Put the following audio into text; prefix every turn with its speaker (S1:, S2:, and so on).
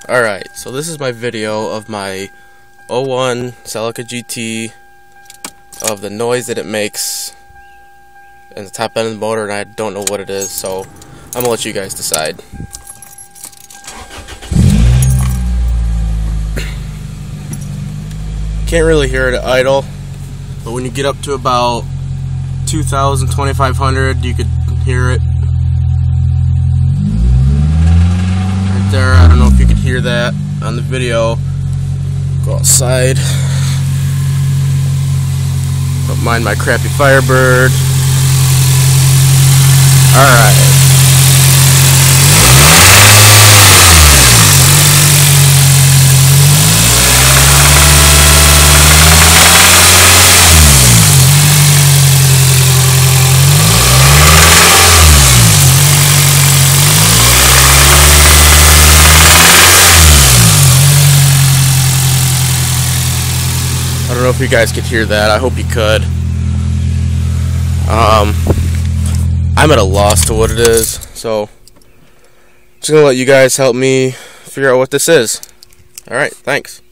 S1: Alright, so this is my video of my '01 Celica GT, of the noise that it makes and the top end of the motor, and I don't know what it is, so I'm gonna let you guys decide. Can't really hear it at idle, but when you get up to about 2,000, 2,500, you could hear it. Right there, I don't know if you could hear that on the video. Go outside. Don't mind my crappy Firebird. Alright. I don't know if you guys could hear that. I hope you could. I'm at a loss to what it is, so just gonna let you guys help me figure out what this is. Alright, thanks.